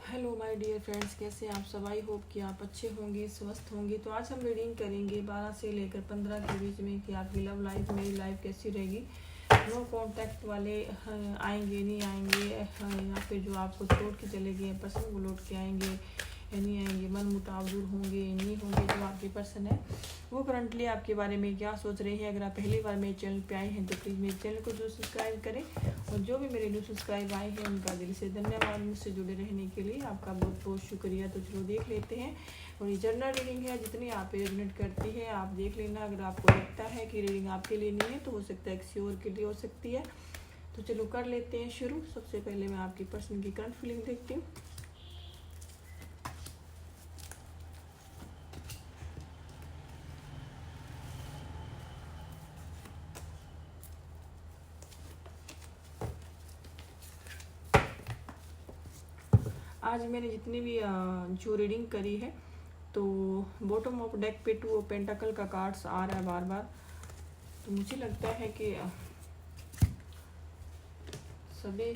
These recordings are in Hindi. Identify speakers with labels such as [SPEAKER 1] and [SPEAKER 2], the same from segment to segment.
[SPEAKER 1] हेलो माय डियर फ्रेंड्स, कैसे आप सब। आई होप कि आप अच्छे होंगे, स्वस्थ होंगे। तो आज हम रीडिंग करेंगे 12 से लेकर 15 के बीच में कि आपकी लव लाइफ, मेरी लाइफ कैसी रहेगी। नो कॉन्टैक्ट वाले आएंगे नहीं आएंगे, या फिर जो आपको छोड़ के चले गए पर्सन वो लौट के आएंगे या नहीं आएंगे, मन मुटाव दूर होंगे नहीं होंगे। जो आपके पर्सन है वो करंटली आपके बारे में क्या सोच रहे हैं। अगर आप पहली बार मेरे चैनल पे आए हैं तो प्लीज़ मेरे चैनल को जो सब्सक्राइब करें, और जो भी मेरे न्यू सब्सक्राइब आए हैं उनका दिल से धन्यवाद। मुझसे जुड़े रहने के लिए आपका बहुत बहुत शुक्रिया। तो चलो देख लेते हैं। और ये जनरल रीडिंग है, जितनी आप रेजोनेट करती है आप देख लेना। अगर आपको लगता है कि रीडिंग आपके लिए नहीं है तो हो सकता है किसी और के लिए हो सकती है। तो चलो कर लेते हैं शुरू। सबसे पहले मैं आपकी पर्सन की करंट फीलिंग देखती हूँ। आज मैंने जितनी भी जो रीडिंग करी है तो बॉटम ऑफ डेक पे 2 ऑफ पेंटाकल का कार्ड्स आ रहा है बार बार। तो मुझे लगता है कि सभी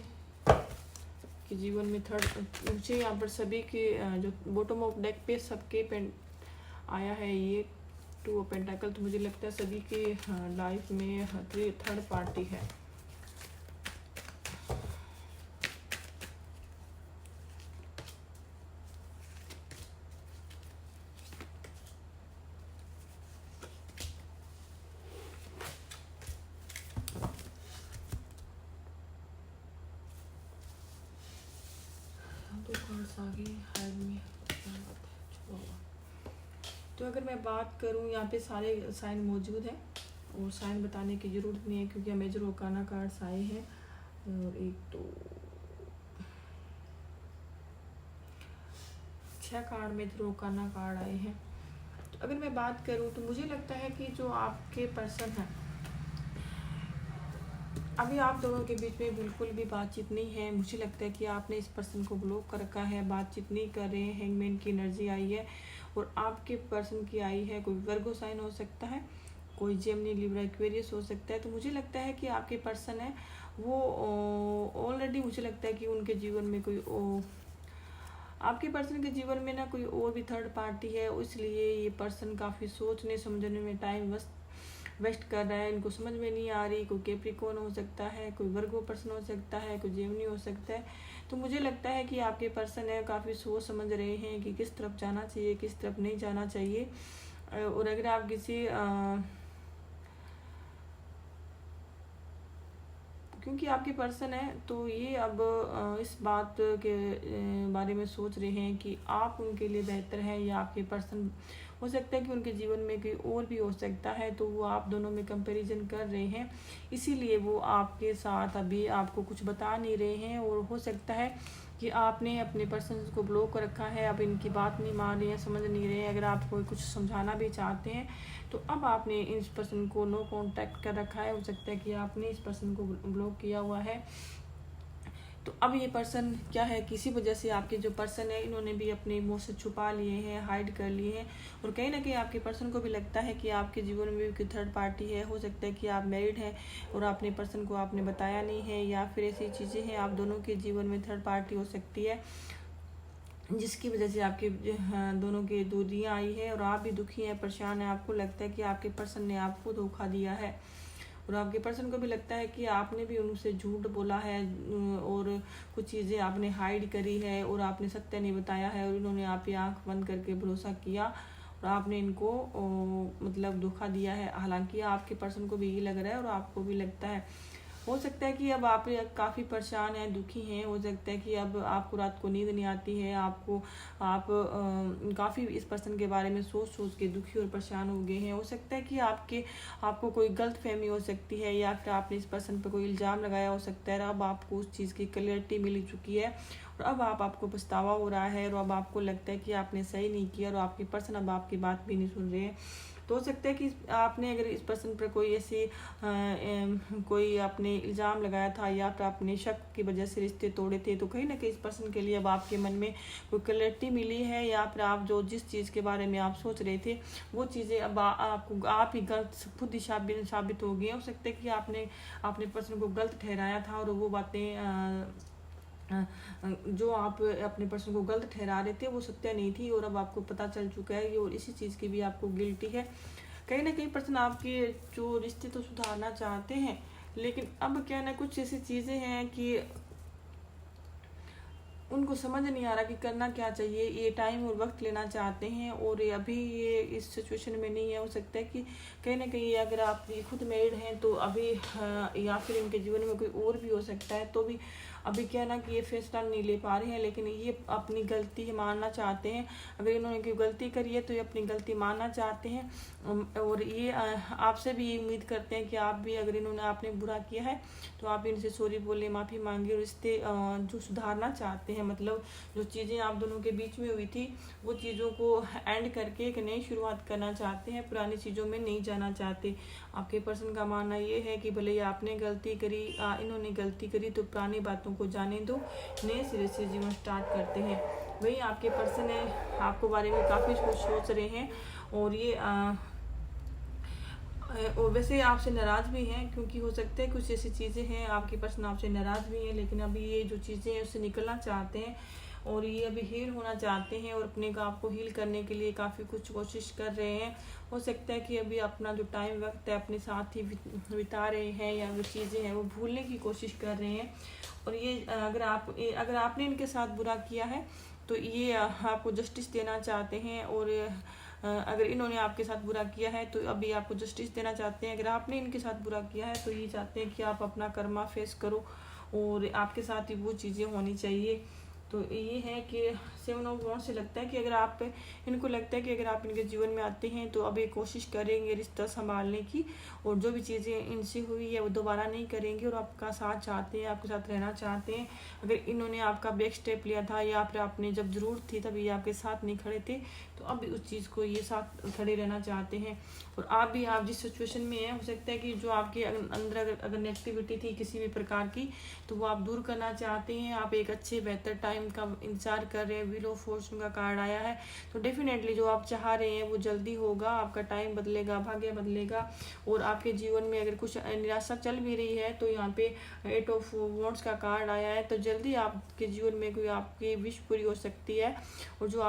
[SPEAKER 1] के जीवन में थर्ड, मुझे यहाँ पर सभी के जो बॉटम ऑफ डेक पे सबके पेंट आया है ये 2 ऑफ पेंटाकल। तो मुझे लगता है सभी के लाइफ में थर्ड पार्टी है। तो कार्ड्स आ गए हाइड में। तो अगर मैं बात करूं, यहाँ पे सारे साइन मौजूद हैं और साइन बताने की ज़रूरत नहीं है क्योंकि हमें जो रोकाना कार्ड्स आए हैं। और एक तो 6 कार्ड में जो रोकाना कार्ड आए हैं। तो अगर मैं बात करूं तो मुझे लगता है कि जो आपके पर्सन है अभी आप दोनों के बीच में बिल्कुल भी बातचीत नहीं है। मुझे लगता है कि आपने इस पर्सन को ब्लॉक कर रखा है, बातचीत नहीं कर रहे हैं। हैंगमैन की एनर्जी आई है और आपके पर्सन की आई है। कोई वर्गो साइन हो सकता है, कोई जेमिनी, लिब्रा, एक्वेरियस हो सकता है। तो मुझे लगता है कि आपके पर्सन है वो ऑलरेडी, मुझे लगता है कि उनके जीवन में कोई आपके पर्सन के जीवन में ना कोई और भी थर्ड पार्टी है। इसलिए ये पर्सन काफ़ी सोचने समझने में टाइम वेस्ट कर रहा है। इनको समझ में नहीं आ रही। कोई कैप्रिकॉर्न हो सकता है, कोई वर्गो पर्सन हो सकता है, कोई जेमिनी हो सकता है। तो मुझे लगता है कि आपके पर्सन है काफ़ी सोच समझ रहे हैं कि किस तरफ जाना चाहिए, किस तरफ नहीं जाना चाहिए। और अगर आप किसी क्योंकि आपके पर्सन है तो ये अब इस बात के बारे में सोच रहे हैं कि आप उनके लिए बेहतर हैं या आपके पर्सन, हो सकता है कि उनके जीवन में कोई और भी हो सकता है। तो वो आप दोनों में कंपैरिजन कर रहे हैं, इसीलिए वो आपके साथ अभी आपको कुछ बता नहीं रहे हैं। और हो सकता है कि आपने अपने पर्सन को ब्लॉक कर रखा है, अब इनकी बात नहीं मान रहे हैं, समझ नहीं रहे हैं। अगर आप कोई कुछ समझाना भी चाहते हैं तो अब आपने इस पर्सन को नो कांटेक्ट कर रखा है। हो सकता है कि आपने इस पर्सन को ब्लॉक किया हुआ है। तो अब ये पर्सन क्या है, किसी वजह से आपके जो पर्सन है इन्होंने भी अपने इमोशन छुपा लिए हैं, हाइड कर लिए हैं। और कहीं ना कहीं आपके पर्सन को भी लगता है कि आपके जीवन में भी कोई थर्ड पार्टी है। हो सकता है कि आप मैरिड हैं और अपने पर्सन को आपने बताया नहीं है, या फिर ऐसी चीज़ें हैं आप दोनों के जीवन में थर्ड पार्टी हो सकती है जिसकी वजह से आपके दोनों की दूरियां आई है। और आप भी दुखी हैं, परेशान हैं। आपको लगता है कि आपके पर्सन ने आपको धोखा दिया है और आपके पर्सन को भी लगता है कि आपने भी उनसे झूठ बोला है और कुछ चीज़ें आपने हाइड करी है और आपने सत्य नहीं बताया है। और इन्होंने आप पे आँख बंद करके भरोसा किया और आपने इनको मतलब धोखा दिया है। हालांकि आपके पर्सन को भी ये लग रहा है और आपको भी लगता है। हो सकता है कि अब आप काफ़ी परेशान हैं, दुखी हैं। हो सकता है कि अब आपको रात को नींद नहीं आती है, आप काफ़ी इस पर्सन के बारे में सोच सोच के दुखी और परेशान हो गए हैं। हो सकता है कि आपको कोई गलत फहमी हो सकती है, या फिर आपने इस पर्सन पर कोई इल्ज़ाम लगाया हो सकता है। अब आपको उस चीज़ की क्लियरिटी मिल चुकी है और अब आपको पछतावा हो रहा है और अब आपको लगता है कि आपने सही नहीं किया और आपके पर्सन अब आपकी बात भी नहीं सुन रहे हैं। तो हो सकता है कि आपने अगर इस पर्सन पर कोई ऐसी कोई आपने इल्ज़ाम लगाया था या फिर आपने शक की वजह से रिश्ते तोड़े थे, तो कहीं ना कहीं इस पर्सन के लिए अब आपके मन में कोई क्लैरिटी मिली है, या फिर आप जो जिस चीज़ के बारे में आप सोच रहे थे वो चीज़ें अब आपको आप ही गलत खुद ही साबित हो गई। हो सकता है कि आपने अपने पर्सन को गलत ठहराया था और वो बातें जो आप अपने पर्सन को गलत ठहरा रहे थे वो सत्य नहीं थी, और अब आपको पता चल चुका है, और इसी चीज़ की भी आपको गिल्टी है। कहीं ना कहीं पर्सन आपके जो रिश्ते तो सुधारना चाहते हैं, लेकिन अब क्या ना कुछ ऐसी चीज़ें हैं कि उनको समझ नहीं आ रहा कि करना क्या चाहिए। ये टाइम और वक्त लेना चाहते हैं, और ये अभी ये इस सिचुएशन में नहीं है। हो सकता है कि कहीं ना कहीं अगर आप ये खुद मैरिड हैं तो अभी या फिर इनके जीवन में कोई और भी हो सकता है, तो भी अभी क्या ना कि ये फैसला नहीं ले पा रहे हैं, लेकिन ये अपनी गलती मानना चाहते हैं। अगर इन्होंने कोई गलती करी है तो ये अपनी गलती मानना चाहते हैं, और ये आपसे भी ये उम्मीद करते हैं कि आप भी, अगर इन्होंने आपने बुरा किया है तो आप इनसे सॉरी बोले, माफ़ी मांगे, और रिश्ते जो सुधारना चाहते हैं, मतलब जो चीज़ें आप दोनों के बीच में हुई थी वो चीज़ों को एंड करके एक नई शुरुआत करना चाहते हैं, पुरानी चीज़ों में नहीं जाना चाहते। आपके पर्सन का मानना ये है कि भले ही आपने गलती करी, इन्होंने गलती करी, तो पुरानी बातों को जाने दो, नए सिरे से जीवन स्टार्ट करते हैं। वही आपके पर्सन है, आपको बारे में काफ़ी कुछ सोच रहे हैं, और ये और वैसे आपसे नाराज़ भी हैं, क्योंकि हो सकता है कुछ ऐसी चीज़ें हैं, आपके पर्सन आपसे नाराज़ भी हैं, लेकिन अभी ये जो चीज़ें हैं उससे निकलना चाहते हैं, और ये अभी हील होना चाहते हैं, और अपने आप को हील करने के लिए काफ़ी कुछ कोशिश कर रहे हैं। हो सकता है कि अभी अपना जो टाइम वक्त है अपने साथ ही बिता रहे हैं, या जो चीज़ें हैं वो भूलने की कोशिश कर रहे हैं। और ये अगर आपने इनके साथ बुरा किया है तो ये आपको जस्टिस देना चाहते हैं, और अगर इन्होंने आपके साथ बुरा किया है तो अभी आपको जस्टिस देना चाहते हैं। अगर आपने इनके साथ बुरा किया है तो ये चाहते हैं कि आप अपना कर्मा फेस करो, और आपके साथ ही वो चीज़ें होनी चाहिए। तो ये है कि 7 ऑफ वॉन्ड्स से लगता है कि अगर आप, इनको लगता है कि अगर आप इनके जीवन में आते हैं तो अब ये कोशिश करेंगे रिश्ता संभालने की, और जो भी चीज़ें इनसे हुई है वो दोबारा नहीं करेंगे, और आपका साथ चाहते हैं, आपके साथ रहना चाहते हैं। अगर इन्होंने आपका बैक स्टेप लिया था, या फिर आपने जब ज़रूरत थी तभी आपके साथ नहीं खड़े थे, तो अब उस चीज़ को ये साथ खड़े रहना चाहते हैं। और आप जिस सिचुएशन में हैं, हो सकता है कि जो आपके अंदर अगर नेगेटिविटी थी किसी भी प्रकार की, तो वो आप दूर करना चाहते हैं। आप एक अच्छे बेहतर टाइम का इंतजार कर रहे हैं। व्हील ऑफ फॉर्चून का कार्ड आया है, तो डेफिनेटली जो आप चाह रहे हैं वो जल्दी होगा, आपका टाइम बदलेगा, भाग्य बदलेगा। और आपके जीवन में अगर कुछ निराशा चल भी रही है तो यहाँ पे 8 ऑफ वॉन्ड्स का कार्ड आया है, तो जल्दी आपके जीवन में कोई आपकी विश पूरी हो सकती है। और जो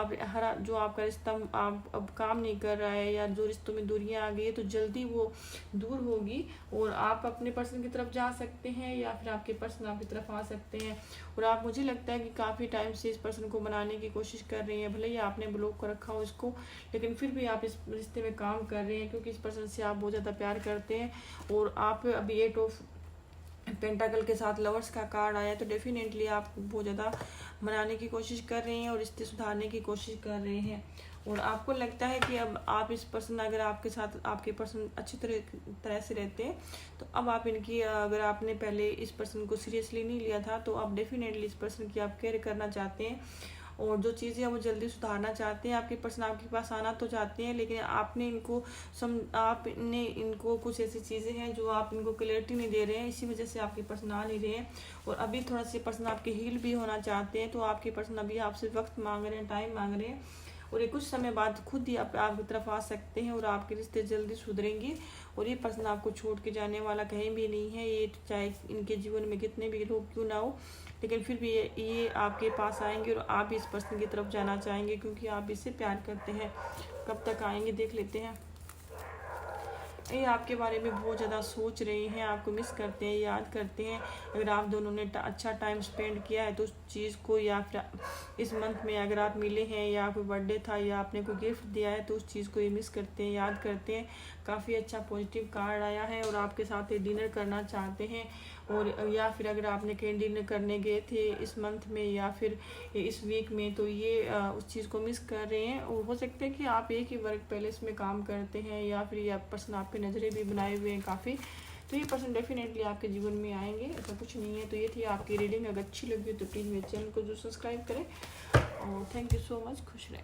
[SPEAKER 1] आपका रिश्ता आप अब काम नहीं कर रहा है, या जो रिश्तों में दूरियां आ गई है, तो जल्दी वो दूर होगी, और आप अपने पर्सन की तरफ जा सकते हैं, या फिर आपके पर्सन आपकी तरफ आ सकते हैं। और आप, मुझे लगता है कि काफ़ी टाइम से इस पर्सन को बनाने की कोशिश कर रही हैं, भले ही आपने ब्लॉक कर रखा हो इसको, लेकिन फिर भी आप इस रिश्ते में काम कर रहे हैं, क्योंकि इस पर्सन से आप बहुत ज़्यादा प्यार करते हैं। और आप अभी 8 ऑफ पेंटाकल के साथ लवर्स का कार्ड आया, तो डेफिनेटली आप बहुत ज़्यादा मनाने की कोशिश कर रहे हैं, और रिश्ते सुधारने की कोशिश कर रहे हैं। और आपको लगता है कि अब आप इस पर्सन, अगर आपके साथ आपके पर्सन अच्छी तरह से रहते हैं, तो अब आप इनकी, अगर आपने पहले इस पर्सन को सीरियसली नहीं लिया था, तो आप डेफिनेटली इस पर्सन की आप केयर करना चाहते हैं, और जो चीज़ें वो जल्दी सुधारना चाहते हैं। आपके पर्सन आपके पास आना तो चाहते हैं, लेकिन आपने इनको कुछ ऐसी चीज़ें हैं जो आप इनको क्लियरिटी नहीं दे रहे हैं, इसी वजह से आपके पर्सन आ नहीं रहे हैं। और अभी थोड़ा सा पर्सन आपके हील भी होना चाहते हैं, तो आपके पर्सन अभी आपसे वक्त मांग रहे हैं, टाइम मांग रहे हैं, और ये कुछ समय बाद खुद ही आपकी तरफ आ सकते हैं, और आपके रिश्ते जल्दी सुधरेंगे। और ये पर्सन आपको छोड़ के जाने वाला कहीं भी नहीं है। ये चाहे इनके जीवन में कितने भी लोग क्यों ना हो, लेकिन फिर भी ये आपके पास आएंगे, और आप इस पर्सन की तरफ जाना चाहेंगे, क्योंकि आप इससे प्यार करते हैं। कब तक आएंगे देख लेते हैं। ये आपके बारे में बहुत ज़्यादा सोच रहे हैं, आपको मिस करते हैं, याद करते हैं। अगर आप दोनों ने अच्छा टाइम स्पेंड किया है तो उस चीज़ को, या फिर इस मंथ में अगर आप मिले हैं, या कोई बर्थडे था, या आपने कोई गिफ्ट दिया है, तो उस चीज़ को ये मिस करते हैं, याद करते हैं। काफ़ी अच्छा पॉजिटिव कार्ड आया है, और आपके साथ डिनर करना चाहते हैं। और या फिर अगर आपने कहीं डिनर करने गए थे इस मंथ में या फिर इस वीक में, तो ये उस चीज़ को मिस कर रहे हैं। और हो सकता है कि आप एक ही वर्क पैलेस में काम करते हैं, या फिर ये पर्सन आप पे नज़रें भी बनाए हुए हैं काफ़ी, तो ये पर्सन डेफिनेटली आपके जीवन में आएंगे, ऐसा कुछ नहीं है। तो ये थी आपकी रीडिंग। अगर अच्छी लगी तो प्लीज़ मेरे चैनल को जो सब्सक्राइब करें, और थैंक यू सो मच। खुश रहें।